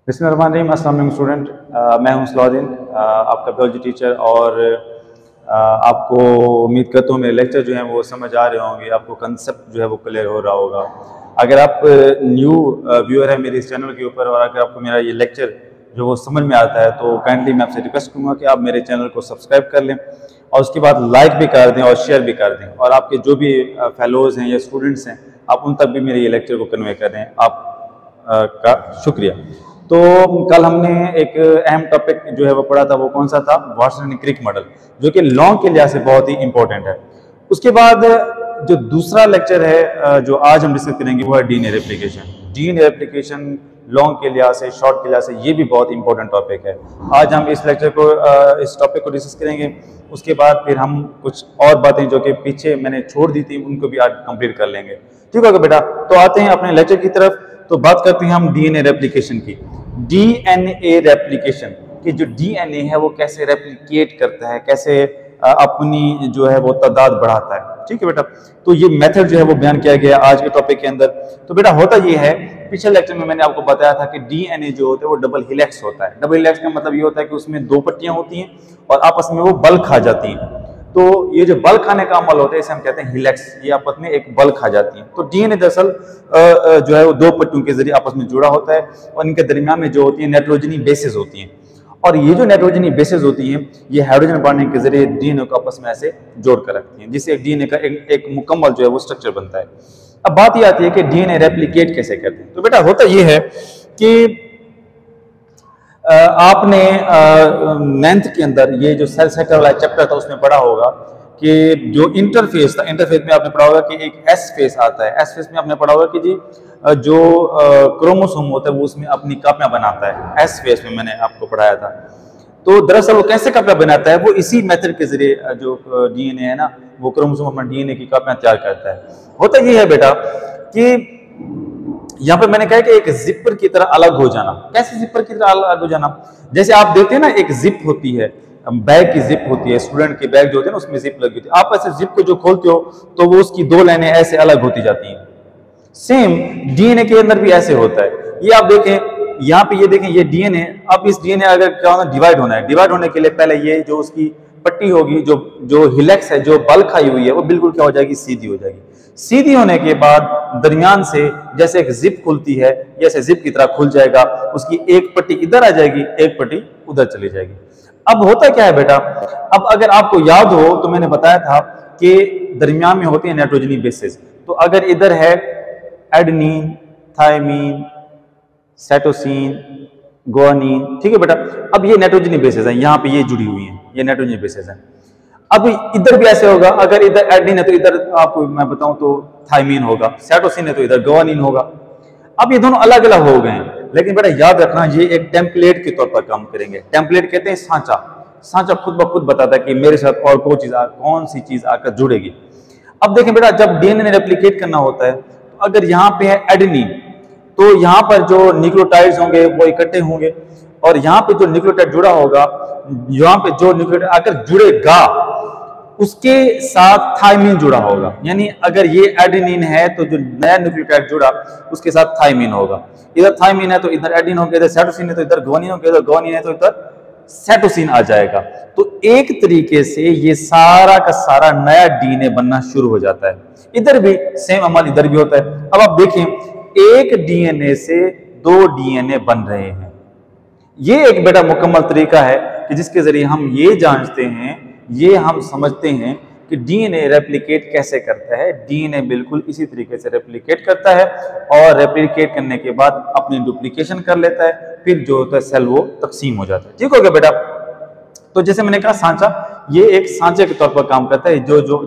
बिस्मिल्लाहिर्रहमानिर्रहीम। अस्सलाम वालेकुम स्टूडेंट, मैं हूं सलाउद्दीन, आपका बायोलॉजी टीचर। और आपको उम्मीद करता हूं मेरे लेक्चर जो हैं वो समझ आ रहे होंगे, आपको कंसेप्ट जो है वो क्लियर हो रहा होगा। अगर आप न्यू व्यूअर है मेरे इस चैनल के ऊपर और अगर आपको मेरा ये लेक्चर जो वो समझ में आता है तो काइंडली मैं आपसे रिक्वेस्ट करूँगा कि आप मेरे चैनल को सब्सक्राइब कर लें और उसके बाद लाइक भी कर दें और शेयर भी कर दें, और आपके जो भी फेलोज़ हैं या स्टूडेंट्स हैं आप उन तक भी मेरे ये लेक्चर को कन्वे कर दें। आप का शुक्रिया। तो कल हमने एक अहम टॉपिक जो है वो पढ़ा था, वो कौन सा था? वाटसन एंड क्रिक मॉडल, जो कि लॉन्ग के लिहाज से बहुत ही इंपॉर्टेंट है। उसके बाद जो दूसरा लेक्चर है जो आज हम डिस्कस करेंगे वो है DNA replication. DNA replication long के लिहाज से, शॉर्ट के लिहाज से ये भी बहुत इंपॉर्टेंट टॉपिक है। आज हम इस लेक्चर को इस टॉपिक को डिस्कस करेंगे। उसके बाद फिर हम कुछ और बातें जो कि पीछे मैंने छोड़ दी थी उनको भी आज कंप्लीट कर लेंगे। ठीक होगा बेटा? तो आते हैं अपने लेक्चर की तरफ। तो बात करते हैं हम डीएनए रेप्लिकेशन की। डीएनए रेप्लिकेशन कि जो डीएनए है वो कैसे रेप्लिकेट करता है, कैसे अपनी जो है वो तादाद बढ़ाता है। ठीक है बेटा? तो ये मेथड जो है वो बयान किया गया आज के टॉपिक के अंदर। तो बेटा होता ये है, पिछले लेक्चर में मैंने आपको बताया था कि डीएनए जो होता है वो डबल हेलिक्स होता है। डबल हेलिक्स का मतलब ये होता है कि उसमें दो पट्टियां होती हैं और आपस में वो बल खा जाती हैं। तो ये जो बल खाने का अमल होता है इसे हम कहते हैं हिलेक्स। ये आपस में एक बल खा जाती हैं। तो डीएनए दरअसल जो है वो दो पट्टियों के जरिए आपस में जुड़ा होता है और इनके दरमियान में जो होती है नाइट्रोजनी बेसेस होती हैं, और ये जो नाइट्रोजनी बेसेस होती हैं ये हाइड्रोजन बॉन्डिंग के जरिए डीएनए को आपस में ऐसे जोड़ कर रखती हैं, जिससे एक डीएनए का एक मुकम्मल जो है वो स्ट्रक्चर बनता है। अब बात ये आती है कि डीएनए रेप्लिकेट कैसे करते हैं। तो बेटा होता ये है कि आपने 9th के अंदर ये जो सेल साइकिल वाला चैप्टर था उसमें पढ़ा होगा कि जो इंटरफेस था, इंटरफेस में आपने पढ़ा होगा कि एक एस फेस आता है। एस फेस में आपने पढ़ा होगा कि जी जो क्रोमोसोम होता है वो उसमें अपनी कापियां बनाता है। एस फेस में मैंने आपको पढ़ाया था। तो दरअसल वो कैसे कापियां बनाता है? वो इसी मेथड के जरिए जो डीएनए है ना वो क्रोमोसोम अपना डीएनए की कापियां तैयार करता है। होता ये है बेटा कि यहाँ पे मैंने कहा कि एक जिपर की तरह अलग हो जाना। कैसे जिपर की तरह अलग हो जाना? जैसे आप देखते हैं ना, एक जिप होती है, बैग की जिप होती है, स्टूडेंट के बैग जो होते हैं ना उसमें जिप लगी होती है। आप ऐसे जिप को जो खोलते हो तो वो उसकी दो लाइनें ऐसे अलग होती जाती हैं। सेम डीएनए के अंदर भी ऐसे होता है। ये आप देखें, यहाँ पे ये देखें, ये डीएनए। अब इस डीएनए अगर क्या होना, डिवाइड होना है, डिवाइड होने के लिए पहले ये जो उसकी पट्टी होगी, जो हिलेक्स है, जो बल खाई हुई है, वो बिल्कुल क्या हो जाएगी? सीधी हो जाएगी। सीधी होने के बाद दरमियान से जैसे एक जिप खुलती है, जैसे जिप की तरह खुल जाएगा, उसकी एक पट्टी इधर आ जाएगी, एक पट्टी उधर चली जाएगी। अब होता क्या है बेटा? अब अगर आपको याद हो तो मैंने बताया था कि दरमियान में होती है नाइट्रोजनी बेसेस। तो अगर इधर है एडेनिन, थायमीन, साइटोसिन, गुआनिन, ठीक है बेटा? अब ये नाइट्रोजनी बेसेस हैं, यहाँ पे ये जुड़ी हुई हैं, ये नाइट्रोजनी बेसेस हैं। अब इधर भी ऐसे होगा, अगर इधर एडेनिन है तो इधर आपको मैं बताऊं तो थायमीन होगा, साइटोसिन है तो इधर गुआनिन होगा। अब ये दोनों अलग अलग हो गए हैं, लेकिन बेटा याद रखना ये एक टेम्पलेट के तौर पर काम करेंगे। टेम्पलेट कहते हैं सांचा। सांचा खुद ब खुद बताता है कि मेरे साथ और कौन सी चीज आकर जुड़ेगी। अब देखें बेटा, जब डीएनए रेप्लिकेट करना होता है तो अगर यहाँ पे है एडेनिन तो यहाँ पर जो न्यूक्लियोटाइड्स होंगे वो इकट्ठे होंगे, और यहाँ पे जो न्यूक्लियोटाइड जुड़ा होगा, यहाँ पे जो न्यूक्लियोटाइड आकर जुड़ेगा उसके साथ थायमीन जुड़ा होगा। यानी अगर ये एडेनिन है तो जो नया न्यूक्लियोटाइड जुड़ा उसके साथ थायमीन होगा। इधर थायमीन है तो इधर एडेनिन होगा, इधर साइटोसिन है तो इधर गुआनिन होगा, इधर गुआनिन है तो इधर साइटोसिन आ जाएगा। तो एक तरीके से ये सारा का सारा नया डीएनए बनना शुरू हो जाता है। इधर भी सेम अमल इधर भी होता है। अब आप देखें, एक डीएनए से दो डीएनए बन रहे हैं। ये एक बेटा मुकम्मल तरीका है कि जिसके जरिए हम ये जानते हैं, ये हम समझते हैं कि डीएनए रेप्लिकेट कैसे करता है। डीएनए बिल्कुल इसी तरीके से रेप्लिकेट करता है और रेप्लिकेट करने के बाद अपनी डुप्लीकेशन कर लेता है, फिर जो होता है सेल वो तकसीम हो जाता है। ठीक हो गया बेटा? तो जैसे मैंने कहा सांचा, ये एक सांचे के तौर पर काम करता है।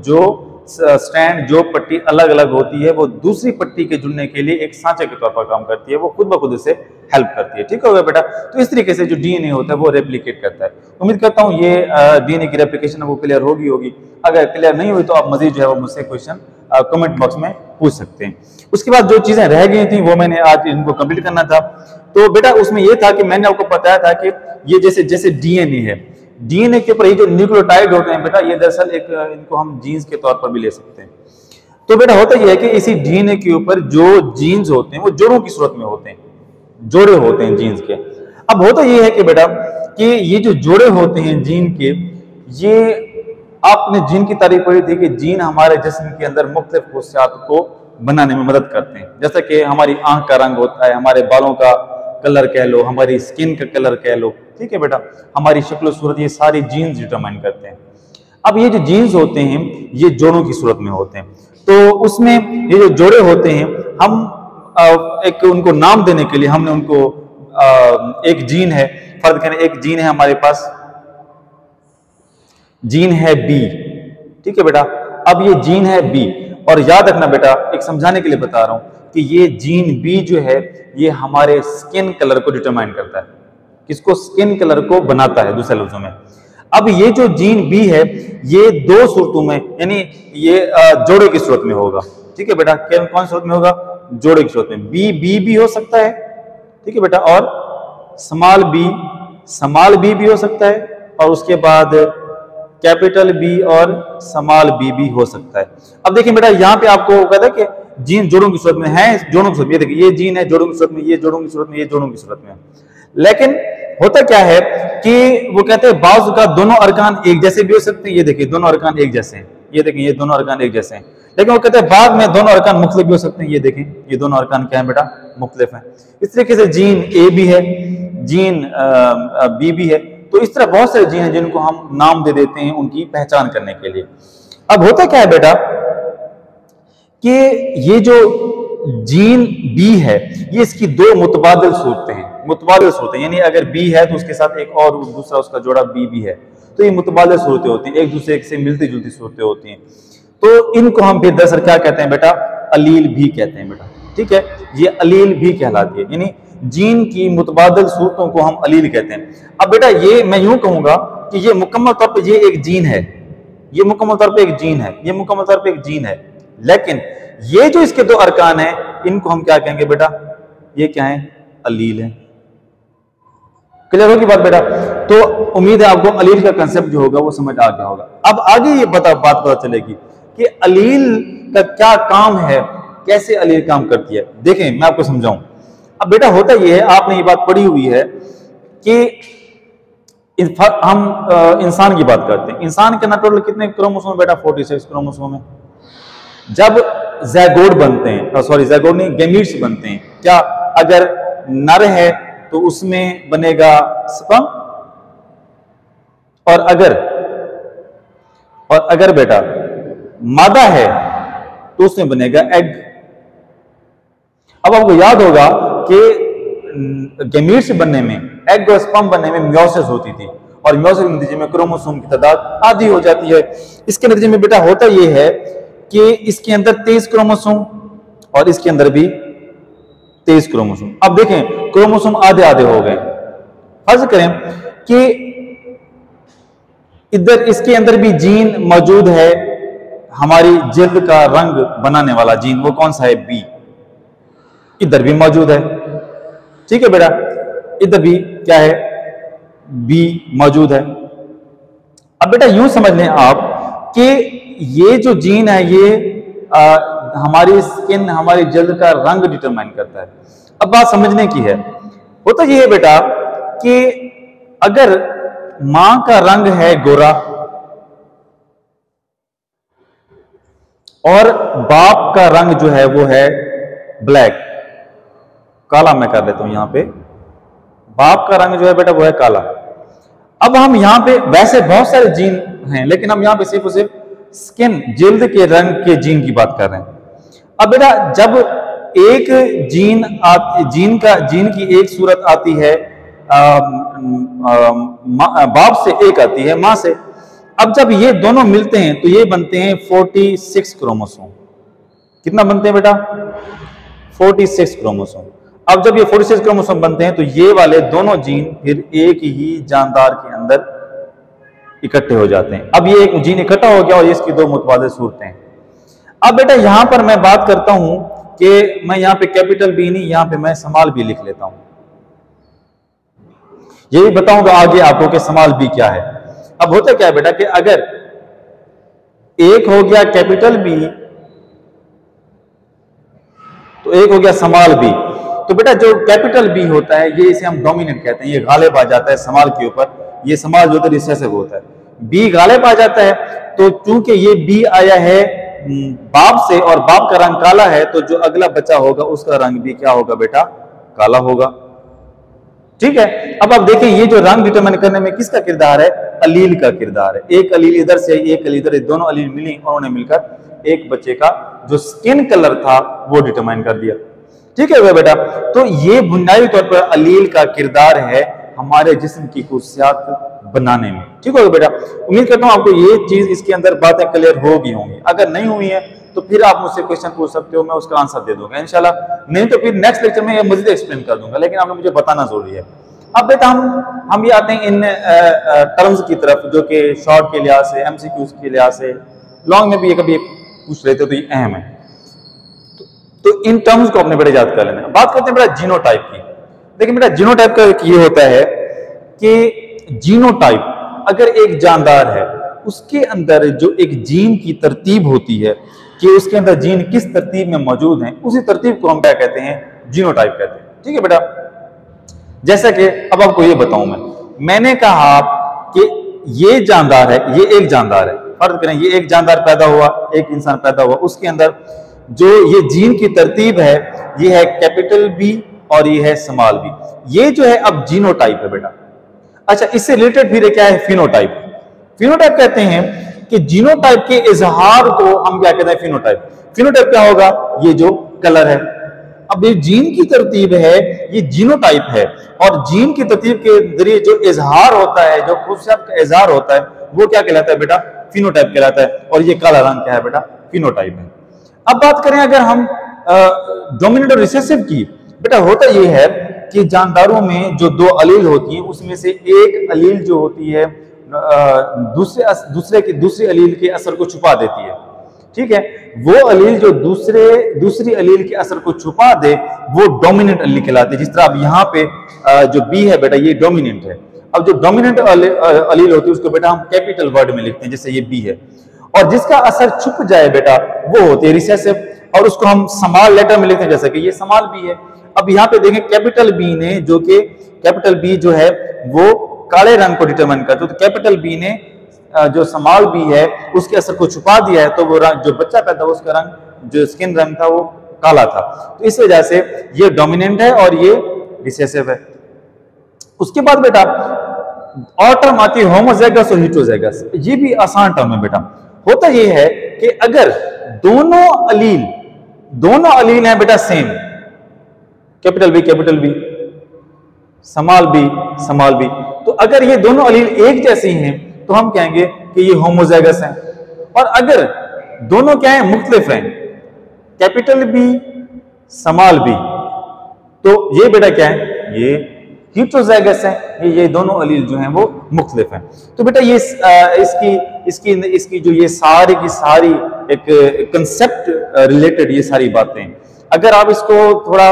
जो स्ट्रैंड, जो पट्टी अलग अलग होती है वो दूसरी पट्टी के जुड़ने के लिए एक सांचे के तौर पर काम करती है, वो खुद ब खुद से हेल्प करती है। ठीक हो गया बेटा? तो इस तरीके से जो डीएनए होता है वो रेप्लिकेट करता है। उम्मीद करता हूँ ये डीएनए की रेप्लिकेशन वो क्लियर होगी। अगर क्लियर नहीं हुई तो आप मजीद जो है वो मुझसे क्वेश्चन कमेंट बॉक्स में पूछ सकते हैं। उसके बाद जो चीजें रह गई थी वो मैंने आज इनको कंप्लीट करना था। तो बेटा उसमें ये था कि मैंने आपको बताया था कि ये जैसे डीएनए है, डीएनए के ऊपर ये जो न्यूक्लियोटाइड होते हैं बेटा, ये दरअसल इनको हम जीन्स के तौर पर भी ले सकते हैं। तो बेटा होता यह है कि इसी डीएनए के ऊपर जो जीन्स होते हैं वो जोड़ों की सूरत में होते हैं। जोड़े होते हैं जीन्स के। अब होता ये है कि बेटा कि ये जो जोड़े होते हैं जीन के, ये आपने जीन की तारीफ पढ़ी थी कि जीन हमारे जिस्म के अंदर मुख्तलिफ खसूसियात को बनाने में मदद करते हैं। जैसा कि हमारी आंख का रंग होता है, हमारे बालों का कलर कह लो, हमारी स्किन का कलर कह लो, ठीक है बेटा, हमारी शक्ल सूरत, ये सारी जीन्स डिटरमाइन करते हैं। अब ये जो जीन्स होते हैं ये जोड़ों की सूरत में होते हैं, तो उसमें ये जो जोड़े होते हैं, हम एक उनको नाम देने के लिए हमने उनको एक जीन है, फर्ज करें एक जीन है हमारे पास, जीन है बी, ठीक है बेटा। अब ये जीन है बी, और याद रखना बेटा, एक समझाने के लिए बता रहा हूं कि ये जीन बी जो है ये हमारे स्किन कलर को डिटरमाइन करता है, किसको, स्किन कलर को बनाता है दूसरे लफ्जों में। अब ये जो जीन बी है ये दो सूरतों में, यानी ये जोड़े की सूरत में होगा, ठीक है बेटा। कौन सूरत में होगा, जोड़े की सूरत में। बी बी भी हो सकता है, ठीक है बेटा, और स्मॉल बी भी हो सकता है, और उसके बाद कैपिटल बी और स्मॉल बी भी हो सकता है। अब देखिए बेटा, यहाँ पे आपको कहता है कि जीन जोड़ों की सूरत में है, जोड़ों की सूरत में, ये देखिए ये जीन है जोड़ों की सूरत में, ये जोड़ों की सूरत में, ये जोड़ों की सूरत में। लेकिन होता क्या है कि वो कहते हैं बाज़ का दोनों अरकान एक जैसे भी हो सकते हैं, ये देखिए दोनों अरकान एक जैसे हैं, ये देखिए ये दोनों अरकान एक जैसे हैं। लेकिन वो कहते हैं बाद में दोनों अरकान मुख्तलिफ भी हो सकते हैं, ये देखें ये दोनों अरकान क्या है बेटा, मुख्तलिफ हैं। इस तरीके से जीन ए भी है, जीन बी भी है, तो इस तरह बहुत सारे जीन हैं जिनको हम नाम दे देते हैं उनकी पहचान करने के लिए। अब होता क्या है बेटा कि ये जो जीन बी है ये इसकी दो मुतबादिल सूरतें हैं, मुतबादिल सूरतें, यानी अगर बी है तो उसके साथ एक और दूसरा उसका जोड़ा बी भी है, तो ये मुतबादिल सूरतें होती हैं, एक दूसरे से मिलती जुलती सूरतें होती हैं। तो इनको हम फिर दरअसल क्या कहते हैं बेटा, अलील भी कहते हैं बेटा, ठीक है, ये अलील भी कहलाती है, यानी जीन की मुतबादिल सूरतों को हम अलील कहते हैं। अब बेटा ये मैं यूं कहूंगा कि ये मुकम्मल तौर पे ये एक जीन है, ये मुकम्मल तौर पे एक जीन है, ये मुकम्मल तौर पे एक जीन है, लेकिन ये जो इसके दो अरकान हैं इनको हम क्या कहेंगे बेटा, ये क्या है, अलील है। क्लियर होगी बात बेटा? तो उम्मीद है आपको अलील का कंसेप्ट जो होगा वो समझ आ गया होगा। अब आगे ये बात पता चलेगी कि अलील का क्या काम है, कैसे अलील काम करती है। देखें मैं आपको समझाऊं। अब बेटा होता ये है, आपने ये बात पढ़ी हुई है कि हम इंसान की बात करते हैं, इंसान के टोटल कितने क्रोमोसोम बेटा, 46 क्रोमोसोम है। जब ज़ैगोट बनते हैं, सॉरी ज़ैगोट नहीं, गैमीट्स बनते हैं, क्या अगर नर है तो उसमें बनेगा स्पर्म, और अगर बेटा मादा है तो उसमें बनेगा एग। अब आपको याद होगा कि गैमीट्स बनने में, एग और स्पर्म बनने में मियोसिस होती थी, और मियोसिस के नतीजे में क्रोमोसोम की तादाद आधी हो जाती है। इसके नतीजे में बेटा होता यह है कि इसके अंदर 23 क्रोमोसोम और इसके अंदर भी 23 क्रोमोसोम। अब देखें क्रोमोसोम आधे आधे हो गए। फर्ज करें कि इधर इसके अंदर भी जीन मौजूद है, हमारी जिल्द का रंग बनाने वाला जीन, वो कौन सा है, बी, इधर भी मौजूद है, ठीक है बेटा, इधर भी क्या है, बी मौजूद है। अब बेटा यूं समझ लें आप कि ये जो जीन है ये हमारी स्किन, हमारी जल्द का रंग डिटरमाइन करता है। अब बात समझने की है, होता ये है बेटा कि अगर मां का रंग है गोरा और बाप का रंग जो है वो है ब्लैक, काला मैं कर देता हूं यहां पे, बाप का रंग जो है बेटा वो है काला। अब हम यहां पे वैसे बहुत सारे जीन हैं, लेकिन हम यहां पे सिर्फ और सिर्फ स्किन, जिल्द के रंग के जीन की बात कर रहे हैं। अब बेटा जब एक जीन की एक सूरत आती है बाप से, एक आती है मां से। अब जब ये दोनों मिलते हैं तो ये बनते हैं 46 क्रोमोसोम। कितना बनते हैं बेटा, 46 क्रोमोसोम। अब जब ये 46 क्रोमोसोम बनते हैं तो ये वाले दोनों जीन फिर एक ही जानदार के अंदर इकट्ठे हो जाते हैं। अब ये एक जीन इकट्ठा हो गया और ये इसकी दो मुतबादिल सूरतें हैं। अब बेटा यहां पर मैं बात करता हूं कि मैं यहां पे कैपिटल बी नहीं, यहां पे मैं स्मॉल बी लिख लेता हूं, ये भी बताऊंगा आगे आपको कि स्मॉल बी क्या है। अब होता क्या है बेटा कि अगर एक हो गया कैपिटल बी तो एक हो गया स्मॉल बी, तो बेटा जो कैपिटल बी होता है ये इसे हम डोमिनेंट कहते हैं, ये गालिब आ जाता है समाल के ऊपर, ये समाल जो होता है रिसेसिव होता है, बी गालिब आ जाता है। तो चूंकि ये बी आया है बाप से और बाप का रंग काला है, तो जो अगला बच्चा होगा उसका रंग भी क्या होगा बेटा, काला होगा। ठीक है, अब आप देखें ये जो रंग डिटरमाइन करने में किसका किरदार है, अलील का किरदार है। एक अलील इधर से एक अलील इधर, दोनों अलील मिली और उन्होंने मिलकर एक बच्चे का जो स्किन कलर था वो डिटरमाइन कर दिया। ठीक है बेटा, तो ये बुनियादी तौर पर अलील का किरदार है हमारे जिस्म की खूबियात बनाने में। ठीक होगा बेटा, उम्मीद करता हूं आपको ये चीज इसके अंदर बातें क्लियर हो गई होंगी। अगर नहीं हुई है तो फिर आप मुझसे क्वेश्चन पूछ सकते हो, मैं उसका आंसर दे दूंगा इंशाल्लाह, नहीं तो फिर नेक्स्ट लेक्चर में ये मजीद एक्सप्लेन कर दूंगा, लेकिन आपने मुझे बताना जरूरी है। अब बेटा हम ये आते हैं इन टर्म्स की तरफ जो कि शॉर्ट के लिहाज से, एमसीक्यूज के लिहाज से, लॉन्ग में भी ये कभी पूछ लेते हो तो ये अहम है। तो इन टर्म्स को अपने बेटा याद कर लेना। बात करते हैं बेटा जीनोटाइप की। देखिए बेटा जीनोटाइप का ये होता है कि जीनोटाइप अगर एक जानदार है उसके अंदर जो एक जीन की तरतीब होती है कि उसके अंदर जीन किस तरतीब में मौजूद हैं, उसी तरतीब को हम क्या कहते हैं, जीनोटाइप कहते हैं। ठीक है बेटा, जैसा कि अब आपको ये बताऊं मैंने कहा कि ये जानदार है, ये एक जानदार है, फर्ज करें ये एक जानदार पैदा हुआ, एक इंसान पैदा हुआ, उसके अंदर जो ये जीन की तरतीब है ये है कैपिटल बी और ये है स्मॉल बी, ये जो है अब जीनोटाइप है बेटा। अच्छा, इससे रिलेटेड फिर क्या है, फिनोटाइप। फिनोटाइप कहते हैं कि जीनोटाइप के इजहार को हम क्या कहते हैं, फिनोटाइप। फिनोटाइप क्या होगा, ये जो कलर है। अब ये जीन की तरतीब है, ये जीनोटाइप है, और जीन की तरतीब के जरिए जो इजहार होता है, जो खूबियात का इजहार होता है, वो क्या कहलाता है बेटा, फिनोटाइप कहलाता है। और ये काला रंग क्या है बेटा, फिनोटाइप है। अब बात करें अगर हम डोमिनेंट और रिसेसिव की, बेटा होता ये है कि जानदारों में जो दो अलील होती हैं उसमें से एक अलील जो होती है दूसरे अलील के असर को छुपा देती है। ठीक है, वो अलील जो दूसरी अलील के असर को छुपा दे वो डोमिनेंट अलील कहलाते हैं। जिस तरह अब यहाँ पे जो बी है बेटा ये डोमिनेंट है। अब जो डोमिनेंट अलील होती है उसको बेटा हम कैपिटल वर्ड में लिखते हैं, जैसे ये बी है, और जिसका असर छुप जाए बेटा वो होती है रिसेसिव, और उसको हम स्मॉल लेटर में लिखते हैं, जैसे कि ये स्मॉल बी है। अब यहाँ पे देखें कैपिटल बी ने, जो कि कैपिटल बी जो है वो काले रंग को डिटरमाइन करता है, तो कैपिटल बी ने जो स्मॉल बी है उसके असर को छुपा दिया है, तो वो रंग जो बच्चा पैदा हुआ उसका रंग जो स्किन रंग था वो काला था। तो इस वजह से ये डोमिनेंट है और ये रिसेसिव है। उसके बाद बेटा और टर्म आती है होमोजाइगस और हेटेरोजाइगस। ये भी आसान टर्म है बेटा। होता ये है कि अगर दोनों अलील हैं बेटा same, capital B small B, तो अगर ये दोनों अलील एक जैसी हैं तो हम कहेंगे कि ये होमोजाइगस हैं। और अगर दोनों क्या हैं, मुख्तलिफ हैं, कैपिटल बी स्मॉल बी, तो ये बेटा क्या है, ये हेटेरोजाइगस है। ये दोनों अलील जो हैं वो मुख्तलिफ हैं। तो बेटा ये इसकी जो ये सारी की सारी एक कंसेप्ट रिलेटेड ये सारी बातें, अगर आप इसको थोड़ा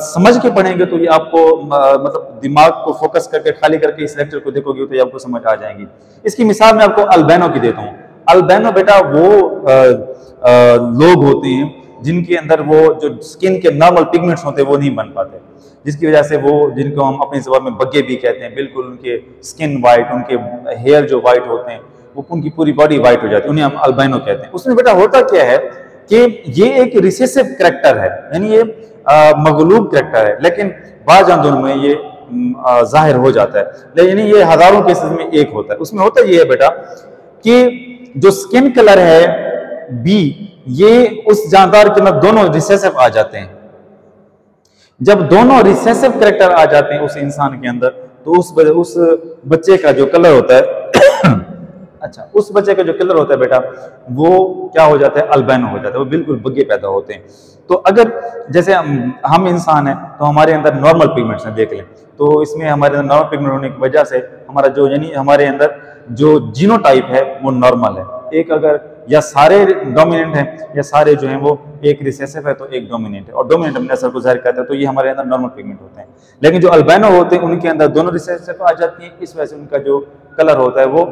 समझ के पढ़ेंगे तो ये आपको मतलब दिमाग को फोकस करके खाली करके इस लेक्चर को देखोगे तो ये आपको समझ आ जाएंगी। इसकी मिसाल मैं आपको अल्बिनो की देता हूँ। अल्बिनो बेटा वो लोग होते हैं जिनके अंदर वो जो स्किन के नॉर्मल पिगमेंट्स होते हैं वो नहीं बन पाते, जिसकी वजह से वो, जिनको हम अपनी ज़बान में बग्गे भी कहते हैं, बिल्कुल उनके स्किन वाइट, उनके हेयर जो वाइट होते हैं वो उनकी पूरी बॉडी वाइट हो जाती है, उन्हें हम अल्बिनो कहते हैं। उसमें बेटा होता क्या है कि ये एक रिसेसिव करैक्टर है, यानी ये मगलूब करैक्टर है, लेकिन बाज़ जानदारों में ये जाहिर हो जाता है, लेकिन ये हजारों केसेस में एक होता है। उसमें होता ये है बेटा कि जो स्किन कलर है बी, ये उस जानदार के अंदर दोनों रिसेसिव आ जाते हैं। जब दोनों रिसेसिव करैक्टर आ जाते हैं उस इंसान के अंदर, तो उस बच्चे का जो कलर होता है अच्छा, उस बच्चे का जो कलर होता है बेटा वो क्या हो जाता है, अल्बिनो हो जाता है, वो बिल्कुल बग्गे पैदा होते हैं। तो अगर जैसे हम इंसान हैं तो हमारे अंदर नॉर्मल पिगमेंट्स हैं, देख लें तो इसमें हमारे अंदर नॉर्मल पिगमेंट होने की वजह से हमारा जो, यानी हमारे अंदर जो जीनोटाइप है वो नॉर्मल है, एक अगर या सारे डोमिनेंट हैं या सारे जो हैं वो एक रिसेसिव है तो एक डोमिनेंट है, और डोमिनेंट अपने असर को जाहिर करता है, तो ये हमारे अंदर नॉर्मल पिगमेंट होते हैं। लेकिन जो अल्बाइनो होते हैं उनके अंदर दोनों रिसेसिव आ जाती हैं, इस वजह से उनका जो कलर होता है वो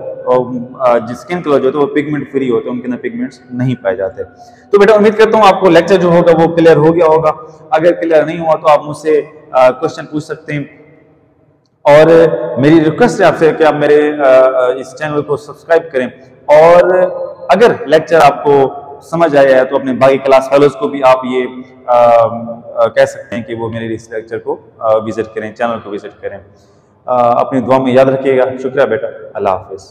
स्किन कलर जो होता है वो पिगमेंट फ्री होते हैं, उनके अंदर पिगमेंट्स नहीं पाए जाते। तो बेटा उम्मीद करता हूँ आपको लेक्चर जो होगा वो क्लियर हो गया होगा। अगर क्लियर नहीं हुआ तो आप मुझसे क्वेश्चन पूछ सकते हैं, और मेरी रिक्वेस्ट है आपसे कि आप मेरे इस चैनल को सब्सक्राइब करें, और अगर लेक्चर आपको समझ आया है तो अपने बाकी क्लास फेलोज को भी आप ये कह सकते हैं कि वो मेरे इस लेक्चर को विजिट करें, चैनल को विजिट करें। अपनी दुआ में याद रखिएगा। शुक्रिया बेटा, अल्लाह हाफिज़।